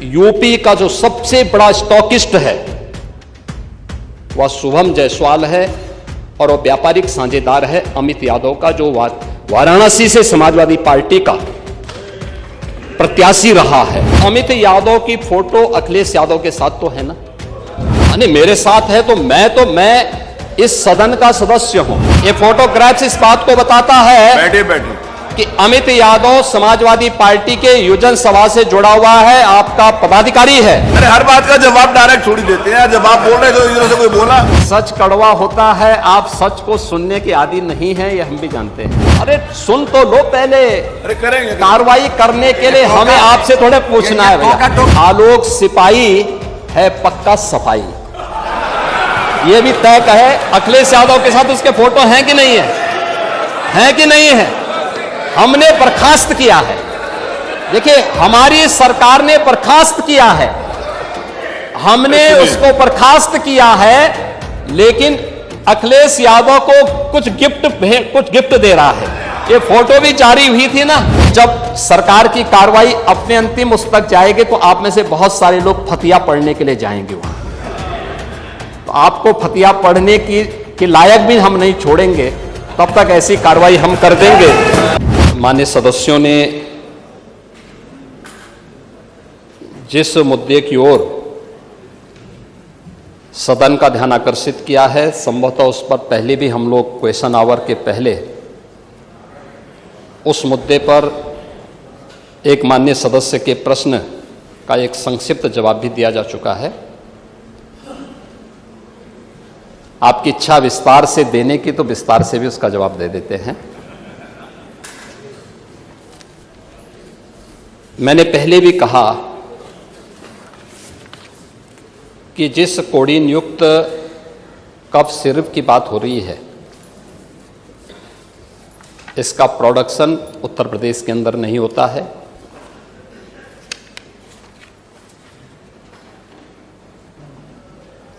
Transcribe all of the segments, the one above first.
UP का जो सबसे बड़ा स्टॉकिस्ट है वह शुभम जायसवाल है और वह व्यापारिक साझेदार है अमित यादव का, जो वाराणसी से समाजवादी पार्टी का प्रत्याशी रहा है। अमित यादव की फोटो अखिलेश यादव के साथ तो है ना, नहीं मेरे साथ है, तो मैं इस सदन का सदस्य हूं। ये फोटोग्राफ्स इस बात को बताता है बैठे कि अमित यादव समाजवादी पार्टी के योजन सभा से जुड़ा हुआ है, आपका पदाधिकारी है। अरे हर बात का जवाब डायरेक्ट छोड़ देते हैं, जब आप बोल रहे तो इधर से कोई बोला। सच कड़वा होता है, आप सच को सुनने के आदी नहीं हैं, ये हम भी जानते हैं। अरे सुन तो लो पहले, अरे करेंगे कार्रवाई करने के लिए हमें आपसे थोड़े पूछना है भैया। आलोक सिपाही है पक्का सफाई, ये भी तय है। अखिलेश यादव के साथ उसके फोटो हैं कि नहीं है कि नहीं है? हमने बर्खास्त किया है। देखिए हमारी सरकार ने बर्खास्त किया है, हमने उसको बर्खास्त किया है, लेकिन अखिलेश यादव को कुछ गिफ्ट दे रहा है। ये फोटो भी जारी हुई थी ना। जब सरकार की कार्रवाई अपने अंतिम उस तक जाएगी तो आप में से बहुत सारे लोग फतिया पढ़ने के लिए जाएंगे वहां, तो आपको फतिया पढ़ने की लायक भी हम नहीं छोड़ेंगे, तब तक ऐसी कार्रवाई हम कर देंगे। माननीय सदस्यों ने जिस मुद्दे की ओर सदन का ध्यान आकर्षित किया है, संभवतः उस पर पहले भी हम लोग क्वेश्चन आवर के पहले उस मुद्दे पर एक माननीय सदस्य के प्रश्न का एक संक्षिप्त जवाब भी दिया जा चुका है। आपकी इच्छा विस्तार से देने की तो विस्तार से भी उसका जवाब दे देते हैं। मैंने पहले भी कहा कि जिस कोड़ी नियुक्त कफ सिरप की बात हो रही है, इसका प्रोडक्शन उत्तर प्रदेश के अंदर नहीं होता है।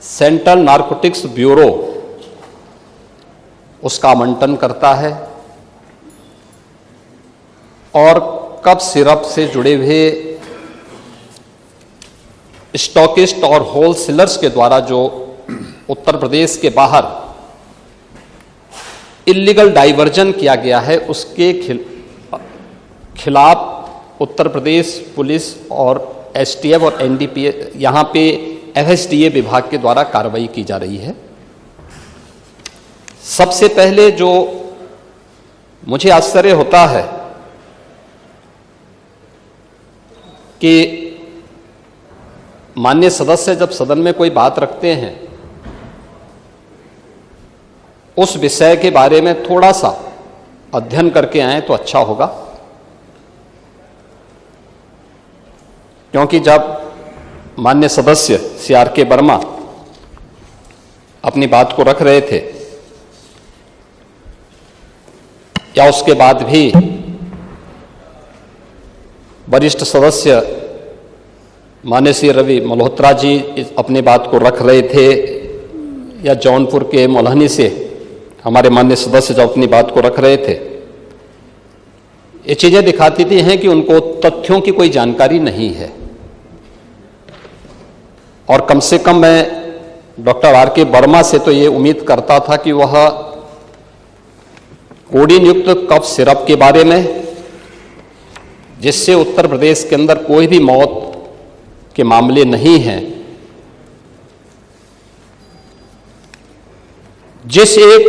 सेंट्रल नारकोटिक्स ब्यूरो उसका आवंटन करता है और कफ सिरप से जुड़े हुए स्टॉकिस्ट और होलसेलर्स के द्वारा जो उत्तर प्रदेश के बाहर इलीगल डाइवर्जन किया गया है, उसके खिलाफ उत्तर प्रदेश पुलिस और एसटीएफ और एनडीपीए, यहाँ पे एफएसडीए विभाग के द्वारा कार्रवाई की जा रही है। सबसे पहले जो मुझे आश्चर्य होता है कि माननीय सदस्य जब सदन में कोई बात रखते हैं, उस विषय के बारे में थोड़ा सा अध्ययन करके आए तो अच्छा होगा, क्योंकि जब माननीय सदस्य CRK वर्मा अपनी बात को रख रहे थे, या उसके बाद भी वरिष्ठ सदस्य माननीय श्री रवि मल्होत्रा जी अपनी बात को रख रहे थे, या जौनपुर के मोलहनी से हमारे माननीय सदस्य जो अपनी बात को रख रहे थे, ये चीजें दिखाती थी हैं कि उनको तथ्यों की कोई जानकारी नहीं है। और कम से कम मैं डॉक्टर RK वर्मा से तो ये उम्मीद करता था कि वह कोडी नियुक्त कफ सिरप के बारे में, जिससे उत्तर प्रदेश के अंदर कोई भी मौत के मामले नहीं हैं, जिस एक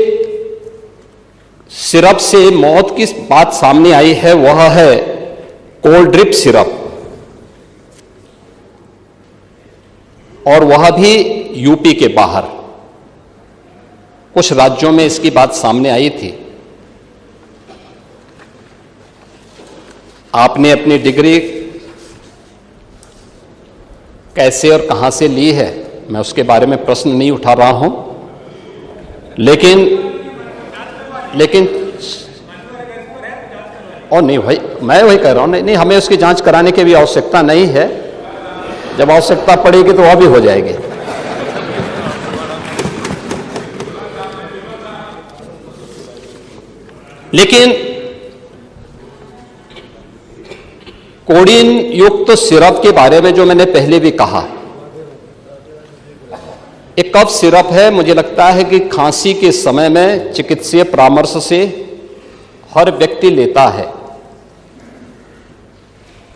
सिरप से मौत की बात सामने आई है वह है कोल्ड ड्रिप सिरप, और वह भी यूपी के बाहर। कुछ राज्यों में इसकी बात सामने आई थी। आपने अपनी डिग्री कैसे और कहां से ली है, मैं उसके बारे में प्रश्न नहीं उठा रहा हूं, लेकिन और नहीं भाई, मैं वही कह रहा हूं, नहीं हमें उसकी जांच कराने की भी आवश्यकता नहीं है। जब आवश्यकता पड़ेगी तो वह भी हो जाएगी। लेकिन कोडीन युक्त सिरप के बारे में जो मैंने पहले भी कहा, एक कफ सिरप है, मुझे लगता है कि खांसी के समय में चिकित्सीय परामर्श से हर व्यक्ति लेता है।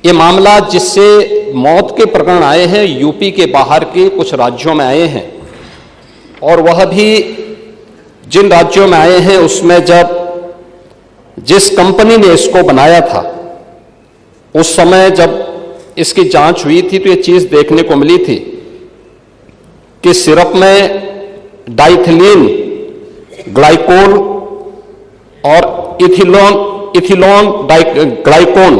ये मामला जिससे मौत के प्रकरण आए हैं यूपी के बाहर के कुछ राज्यों में आए हैं, और वह भी जिन राज्यों में आए हैं उसमें जब जिस कंपनी ने इसको बनाया था उस समय जब इसकी जांच हुई थी तो ये चीज देखने को मिली थी कि सिरप में डाइथिलीन ग्लाइकोल और इथिलोन ग्लाइकोन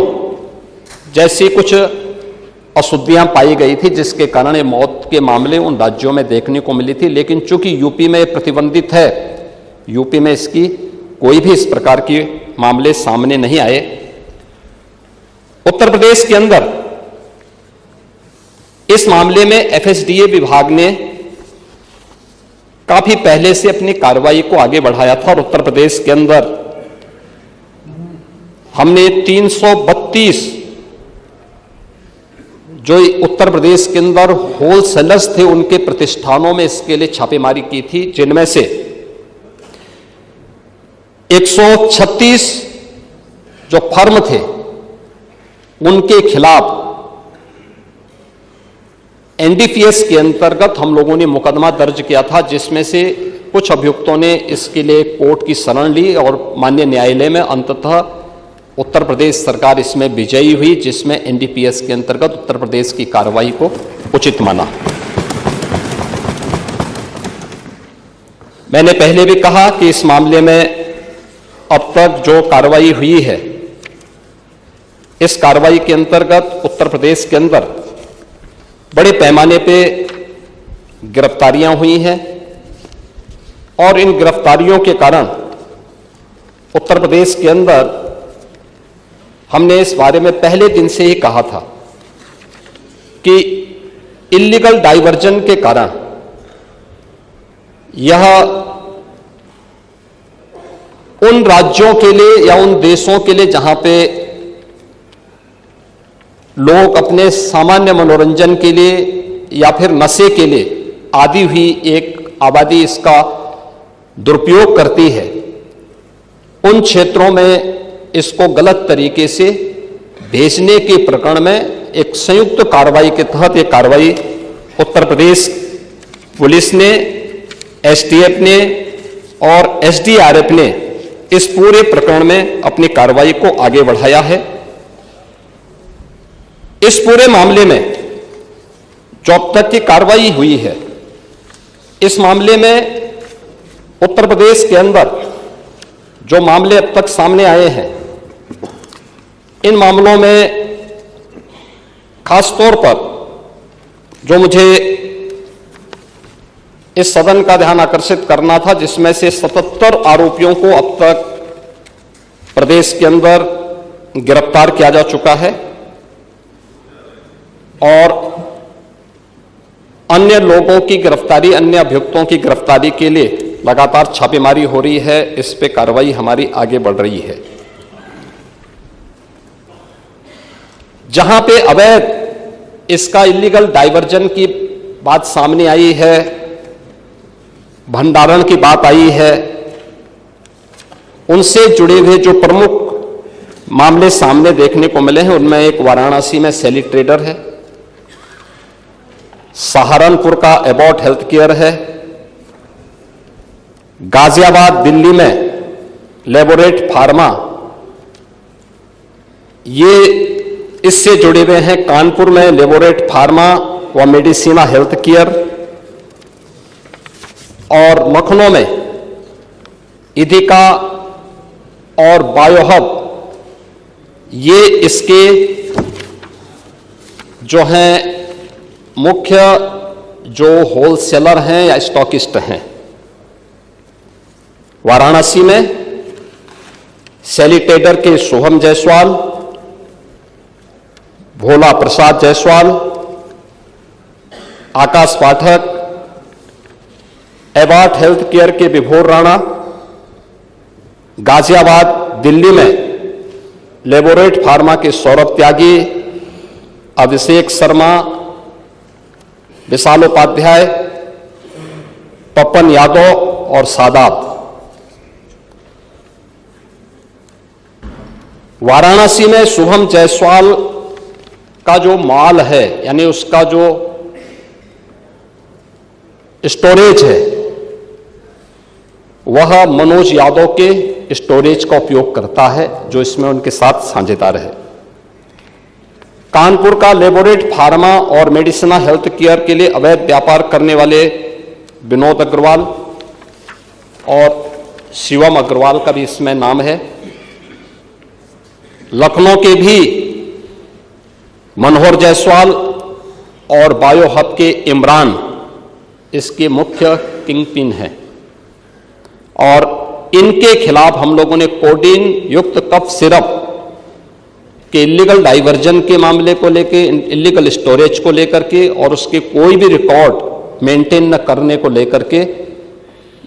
जैसी कुछ अशुद्धियां पाई गई थी, जिसके कारण ये मौत के मामले उन राज्यों में देखने को मिली थी। लेकिन चूंकि यूपी में प्रतिबंधित है, यूपी में इसकी कोई भी इस प्रकार के मामले सामने नहीं आए। उत्तर प्रदेश के अंदर इस मामले में एफएसडीए विभाग ने काफी पहले से अपनी कार्रवाई को आगे बढ़ाया था और उत्तर प्रदेश के अंदर हमने 332 जो उत्तर प्रदेश के अंदर होलसेलर्स थे उनके प्रतिष्ठानों में इसके लिए छापेमारी की थी, जिनमें से 136 जो फर्म थे उनके खिलाफ एनडीपीएस के अंतर्गत हम लोगों ने मुकदमा दर्ज किया था, जिसमें से कुछ अभियुक्तों ने इसके लिए कोर्ट की शरण ली और माननीय न्यायालय में अंततः उत्तर प्रदेश सरकार इसमें विजयी हुई, जिसमें एनडीपीएस के अंतर्गत उत्तर प्रदेश की कार्रवाई को उचित माना। मैंने पहले भी कहा कि इस मामले में अब तक जो कार्रवाई हुई है, इस कार्रवाई के अंतर्गत उत्तर प्रदेश के अंदर बड़े पैमाने पे गिरफ्तारियां हुई हैं और इन गिरफ्तारियों के कारण उत्तर प्रदेश के अंदर हमने इस बारे में पहले दिन से ही कहा था कि इल्लीगल डाइवर्जन के कारण यह उन राज्यों के लिए या उन देशों के लिए जहां पे लोग अपने सामान्य मनोरंजन के लिए या फिर नशे के लिए आदि हुई एक आबादी इसका दुरुपयोग करती है, उन क्षेत्रों में इसको गलत तरीके से भेजने के प्रकरण में एक संयुक्त कार्रवाई के तहत एक कार्रवाई उत्तर प्रदेश पुलिस ने, एसटीएफ ने और एसडीआरएफ ने इस पूरे प्रकरण में अपनी कार्रवाई को आगे बढ़ाया है। इस पूरे मामले में जो अब तक की कार्रवाई हुई है, इस मामले में उत्तर प्रदेश के अंदर जो मामले अब तक सामने आए हैं, इन मामलों में खासतौर पर जो मुझे इस सदन का ध्यान आकर्षित करना था, जिसमें से 77 आरोपियों को अब तक प्रदेश के अंदर गिरफ्तार किया जा चुका है और अन्य लोगों की गिरफ्तारी, अन्य अभियुक्तों की गिरफ्तारी के लिए लगातार छापेमारी हो रही है। इस पे कार्रवाई हमारी आगे बढ़ रही है। जहां पे अवैध इसका इल्लीगल डाइवर्जन की बात सामने आई है, भंडारण की बात आई है, उनसे जुड़े हुए जो प्रमुख मामले सामने देखने को मिले हैं, उनमें एक वाराणसी में सेली ट्रेडर है, सहारनपुर का एबॉट हेल्थ केयर है, गाजियाबाद दिल्ली में लेबोरेट फार्मा, ये इससे जुड़े हुए हैं कानपुर में लेबोरेट फार्मा व मेडिसिना हेल्थ केयर, और लखनऊ में इदिका और बायोहब, ये इसके जो हैं मुख्य जो होलसेलर हैं या स्टॉकिस्ट हैं। वाराणसी में सेली ट्रेडर के सोहम जायसवाल, भोला प्रसाद जायसवाल, आकाश पाठक, एबॉट हेल्थ केयर के विभोर राणा, गाजियाबाद दिल्ली में लेबोरेट फार्मा के सौरभ त्यागी, अभिषेक शर्मा, विशाल उपाध्याय, पप्पन यादव और सादात। वाराणसी में शुभम जायसवाल का जो माल है, यानी उसका जो स्टोरेज है, वह मनोज यादव के स्टोरेज का उपयोग करता है, जो इसमें उनके साथ साझेदार है। कानपुर का लेबोरेट फार्मा और मेडिसिना हेल्थ केयर के लिए अवैध व्यापार करने वाले विनोद अग्रवाल और शिवम अग्रवाल का भी इसमें नाम है। लखनऊ के भी मनोहर जायसवाल और बायो हब के इमरान इसके मुख्य किंगपिन हैं, और इनके खिलाफ हम लोगों ने कोडीन युक्त कफ सिरप के इलीगल डाइवर्जन के मामले को लेकर, इलीगल स्टोरेज को लेकर के और उसके कोई भी रिकॉर्ड मेंटेन न करने को लेकर के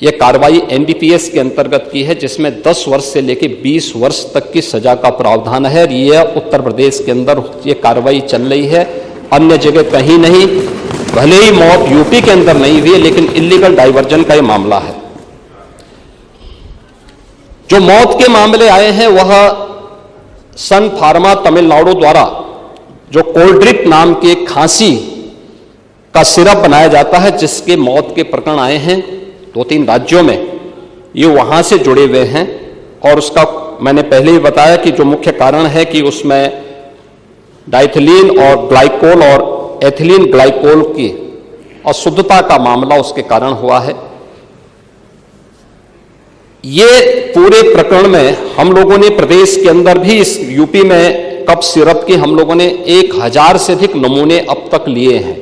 यह कार्रवाई एनडीपीएस के अंतर्गत की है, जिसमें 10 वर्ष से लेकर 20 वर्ष तक की सजा का प्रावधान है। यह उत्तर प्रदेश के अंदर यह कार्रवाई चल रही है, अन्य जगह कहीं नहीं। भले ही मौत यूपी के अंदर नहीं हुई है, लेकिन इलीगल डाइवर्जन का यह मामला है। जो मौत के मामले आए हैं वह सन फार्मा तमिलनाडु द्वारा जो कोल्ड्रिक नाम के खांसी का सिरप बनाया जाता है, जिसके मौत के प्रकरण आए हैं 2-3 राज्यों में, ये वहां से जुड़े हुए हैं। और उसका मैंने पहले ही बताया कि जो मुख्य कारण है कि उसमें डाइथिलीन और ग्लाइकोल और एथिलीन ग्लाइकोल की अशुद्धता का मामला उसके कारण हुआ है। ये पूरे प्रकरण में हम लोगों ने प्रदेश के अंदर भी, इस यूपी में कफ सिरप के हम लोगों ने 1000 से अधिक नमूने अब तक लिए हैं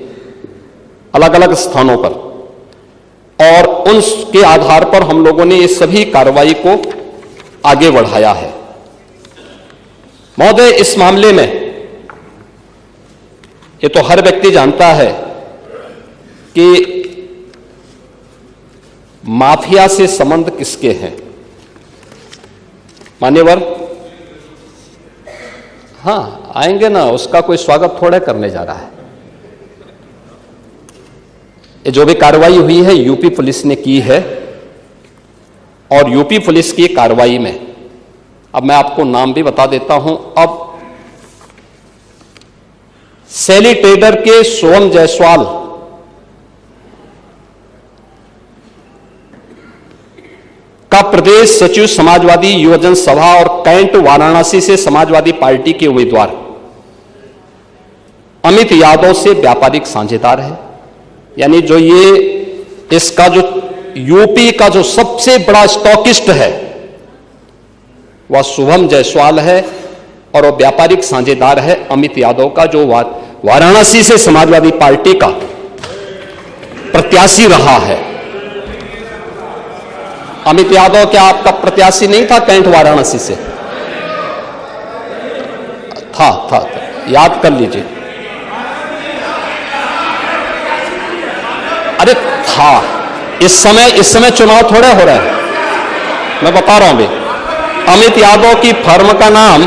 अलग अलग स्थानों पर, और उनके आधार पर हम लोगों ने ये सभी कार्रवाई को आगे बढ़ाया है। महोदय, इस मामले में ये तो हर व्यक्ति जानता है कि माफिया से संबंध किसके हैं। मान्यवर, हां आएंगे ना, उसका कोई स्वागत थोड़ा करने जा रहा है। ये जो भी कार्रवाई हुई है यूपी पुलिस ने की है, और यूपी पुलिस की कार्रवाई में अब मैं आपको नाम भी बता देता हूं। अब सैली ट्रेडर के शुभम जायसवाल का प्रदेश सचिव समाजवादी युवजन सभा और कैंट वाराणसी से समाजवादी पार्टी के उम्मीदवार अमित यादव से व्यापारिक साझेदार है। यानी जो ये इसका जो यूपी का जो सबसे बड़ा स्टॉकिस्ट है वह शुभम जायसवाल है, और वह व्यापारिक साझेदार है अमित यादव का, जो वाराणसी से समाजवादी पार्टी का प्रत्याशी रहा है। अमित यादव क्या आपका प्रत्याशी नहीं था कैंट वाराणसी से? था, याद कर लीजिए। अरे था, इस समय चुनाव थोड़े हो रहे हैं, मैं बता रहा हूं अभी। अमित यादव की फर्म का नाम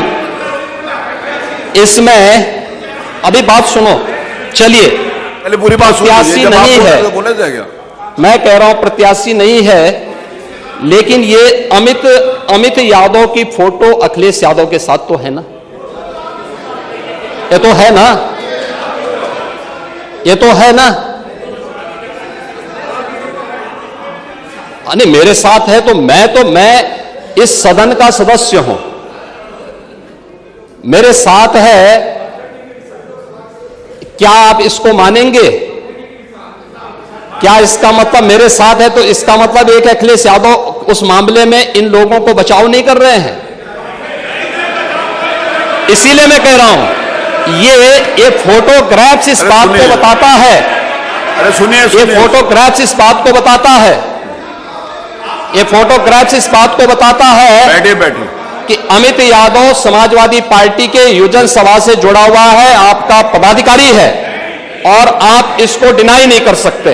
इसमें, अभी बात सुनो, चलिए, पहले पूरी बात प्रत्याशी नहीं है, तो बोला जाएगा। मैं कह रहा हूं प्रत्याशी नहीं है, लेकिन ये अमित यादव की फोटो अखिलेश यादव के साथ तो है ना, ये तो है ना, ये तो है ना। नहीं, मेरे साथ है तो मैं इस सदन का सदस्य हूं, मेरे साथ है, क्या आप इसको मानेंगे? क्या इसका मतलब मेरे साथ है तो इसका मतलब एक अखिलेश यादव उस मामले में इन लोगों को बचाव नहीं कर रहे हैं? इसीलिए मैं कह रहा हूं, ये फोटोग्राफ्स इस बात को बताता है। अरे सुनिए, ये फोटोग्राफ्स इस बात को बताता है, ये फोटोग्राफ्स इस बात को बताता है बैठे कि अमित यादव समाजवादी पार्टी के युवजन सभा से जुड़ा हुआ है, आपका पदाधिकारी है, और आप इसको डिनाई नहीं कर सकते।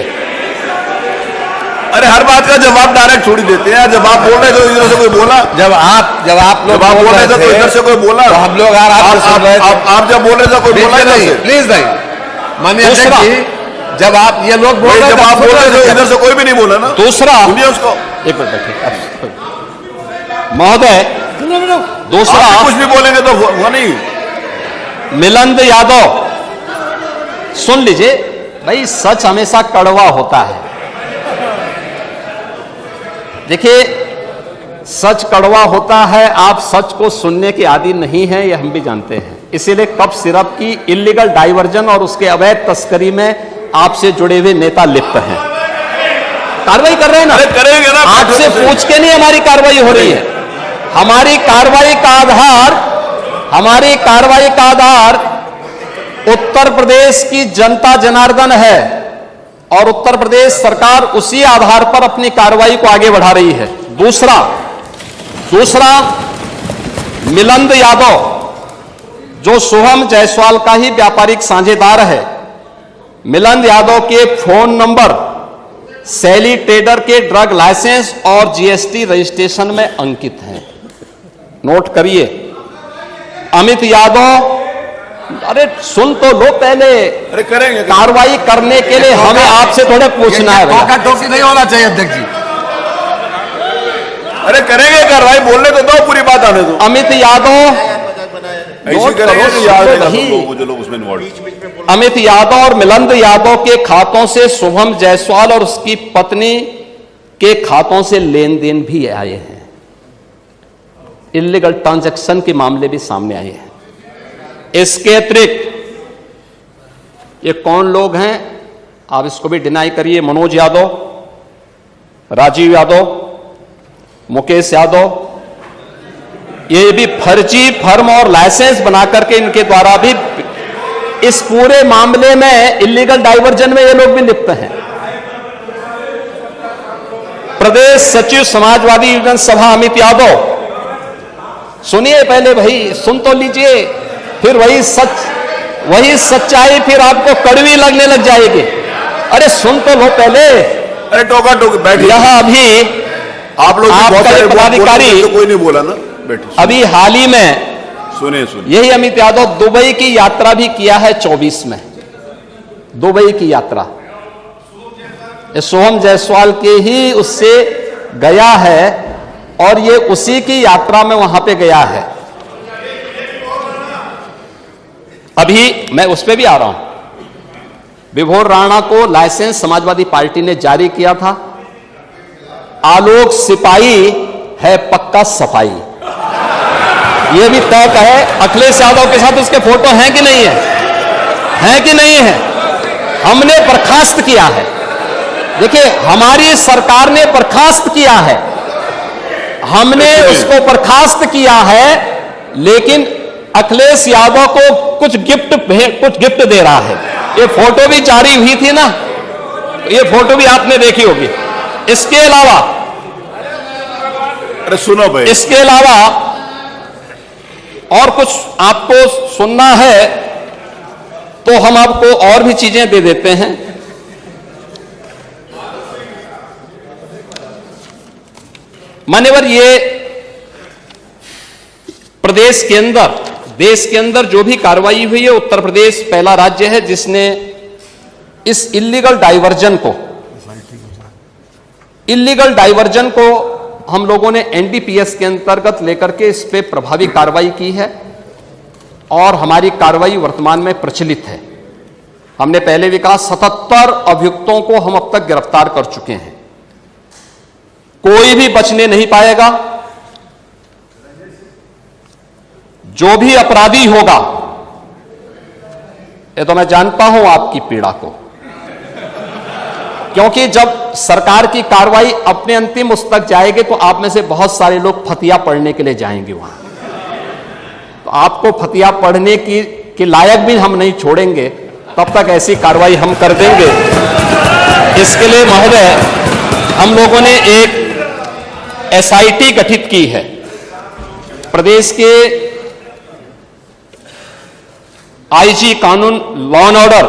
अरे हर बात का जवाब डायरेक्ट छोड़ ही देते हैं। जब आप बोल रहे थे तो इधर से कोई बोला, जब आप लोग बोल रहे थे तो इधर से कोई बोला, तो हम लोग आप जब बोल रहे थे कोई बोला नहीं, प्लीज नहीं माननीय अध्यक्ष जी, जब आप ये लोग बोल रहे जब आप बोल रहे थे इधर से कोई भी नहीं बोला ना। दूसरा, सुनिए उसको, एक मिनट महोदय, दूसरा कुछ भी बोलेंगे तो वो नहीं। मिलिंद यादव, सुन लीजिए भाई, सच हमेशा कड़वा होता है। देखिए, सच कड़वा होता है, आप सच को सुनने के आदी नहीं हैं, ये हम भी जानते हैं। इसीलिए कप सिरप की इलीगल डाइवर्जन और उसके अवैध तस्करी में आपसे जुड़े हुए नेता लिप्त हैं। कार्रवाई कर रहे हैं ना? अरे करेंगे ना, आपसे पूछ के नहीं हमारी कार्रवाई हो रही है। हमारी कार्रवाई का आधार उत्तर प्रदेश की जनता जनार्दन है और उत्तर प्रदेश सरकार उसी आधार पर अपनी कार्रवाई को आगे बढ़ा रही है। दूसरा, मिलिंद यादव जो शुभम जायसवाल का ही व्यापारिक साझेदार है, मिलिंद यादव के फोन नंबर सैली ट्रेडर के ड्रग लाइसेंस और जीएसटी रजिस्ट्रेशन में अंकित हैं। नोट करिए। अमित यादव, अरे सुन तो लो पहले। अरे करेंगे कार्रवाई करने के लिए हमें आपसे थोड़े पूछना है। टोका टोकी नहीं होना चाहिए अध्यक्ष जी। अरे करेंगे कार्रवाई, बोलने तो दो, पूरी बात आने दो। अमित यादव, ऐसे करेंगे तो याद रहेगा सब लोगों को जो लोग उसमें इन्वॉल्व। अमित यादव और मिलिंद यादव के खातों से शुभम जायसवाल और उसकी पत्नी के खातों से लेन देन भी आए हैं। इलीगल ट्रांजैक्शन के मामले भी सामने आए हैं। इसके अतिरिक्त ये कौन लोग हैं, आप इसको भी डिनाई करिए। मनोज यादव, राजीव यादव, मुकेश यादव, ये भी फर्जी फर्म और लाइसेंस बनाकर के इनके द्वारा भी इस पूरे मामले में इलीगल डाइवर्जन में ये लोग भी लिप्त हैं। प्रदेश सचिव समाजवादी यूनियन सभा अमित यादव, सुनिए पहले भाई, सुन तो लीजिए, फिर वही सच्चाई फिर आपको कड़वी लगने लग जाएगी। अरे सुन तो लो पहले। अरे टोका टोकी बैठिए। यह अभी आप लोग पदाधिकारी तो कोई नहीं बोला ना, बैठिए। अभी हाल ही में सुनिए यही अमित यादव दुबई की यात्रा भी किया है 24 में, दुबई की यात्रा शुभम जायसवाल के ही उससे गया है और ये उसी की यात्रा में वहां पे गया है। अभी मैं उस पे भी आ रहा हूं। विभोर राणा को लाइसेंस समाजवादी पार्टी ने जारी किया था। आलोक सिपाही है पक्का सफाई, यह भी तय है। अखिलेश यादव के साथ उसके फोटो हैं कि नहीं है, हैं कि नहीं है? हमने बर्खास्त किया है। देखिए, हमारी सरकार ने बर्खास्त किया है, हमने उसको बर्खास्त किया है, लेकिन अखिलेश यादव को कुछ गिफ्ट दे रहा है। ये फोटो भी जारी हुई थी ना, ये फोटो भी आपने देखी होगी। इसके अलावा, अरे सुनो भाई, इसके अलावा और कुछ आपको सुनना है तो हम आपको और भी चीजें दे देते हैं। मान्यवर, ये प्रदेश के अंदर, देश के अंदर जो भी कार्रवाई हुई है, उत्तर प्रदेश पहला राज्य है जिसने इस इलीगल डाइवर्जन को हम लोगों ने एनडीपीएस के अंतर्गत लेकर के इस पे प्रभावी कार्रवाई की है और हमारी कार्रवाई वर्तमान में प्रचलित है। हमने पहले भी कहा 77 अभियुक्तों को हम अब तक गिरफ्तार कर चुके हैं। कोई भी बचने नहीं पाएगा। जो भी अपराधी होगा, ये तो मैं जानता हूं आपकी पीड़ा को, क्योंकि जब सरकार की कार्रवाई अपने अंतिम उस तक जाएगी तो आप में से बहुत सारे लोग फतिया पढ़ने के लिए जाएंगे वहां, तो आपको फतिया पढ़ने की लायक भी हम नहीं छोड़ेंगे, तब तक ऐसी कार्रवाई हम कर देंगे। इसके लिए महोदय, हम लोगों ने एक एसआईटी गठित की है। प्रदेश के आईजी कानून लॉ एंड ऑर्डर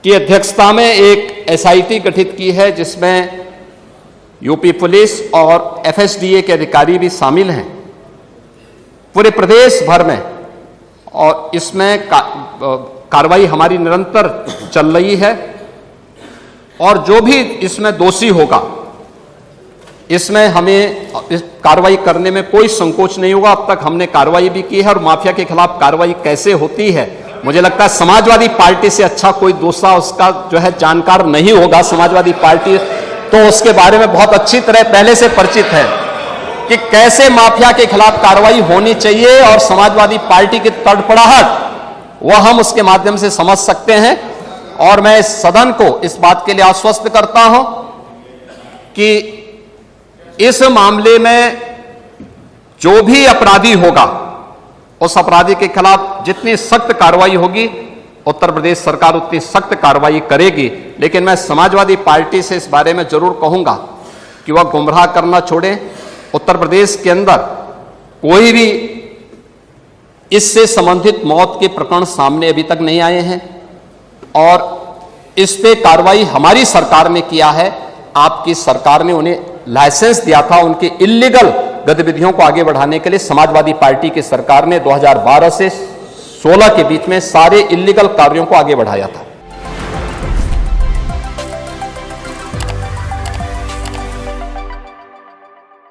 की अध्यक्षता में एक एसआईटी गठित की है, जिसमें यूपी पुलिस और एफएसडीए के अधिकारी भी शामिल हैं पूरे प्रदेश भर में। और इसमें कार्रवाई हमारी निरंतर चल रही है और जो भी इसमें दोषी होगा, इसमें हमें इस कार्रवाई करने में कोई संकोच नहीं होगा। अब तक हमने कार्रवाई भी की है और माफिया के खिलाफ कार्रवाई कैसे होती है, मुझे लगता है समाजवादी पार्टी से अच्छा कोई दूसरा उसका जो है जानकार नहीं होगा। समाजवादी पार्टी तो उसके बारे में बहुत अच्छी तरह पहले से परिचित है कि कैसे माफिया के खिलाफ कार्रवाई होनी चाहिए, और समाजवादी पार्टी की तड़पड़ाहट वह हम उसके माध्यम से समझ सकते हैं। और मैं इस सदन को इस बात के लिए आश्वस्त करता हूं कि इस मामले में जो भी अपराधी होगा, उस अपराधी के खिलाफ जितनी सख्त कार्रवाई होगी, उत्तर प्रदेश सरकार उतनी सख्त कार्रवाई करेगी। लेकिन मैं समाजवादी पार्टी से इस बारे में जरूर कहूंगा कि वह गुमराह करना छोड़े। उत्तर प्रदेश के अंदर कोई भी इससे संबंधित मौत के प्रकरण सामने अभी तक नहीं आए हैं और इस पे कार्रवाई हमारी सरकार ने किया है। आपकी सरकार ने उन्हें लाइसेंस दिया था उनकी इल्लीगल गतिविधियों को आगे बढ़ाने के लिए। समाजवादी पार्टी की सरकार ने 2012 से 16 के बीच में सारे इल्लीगल कार्यों को आगे बढ़ाया था।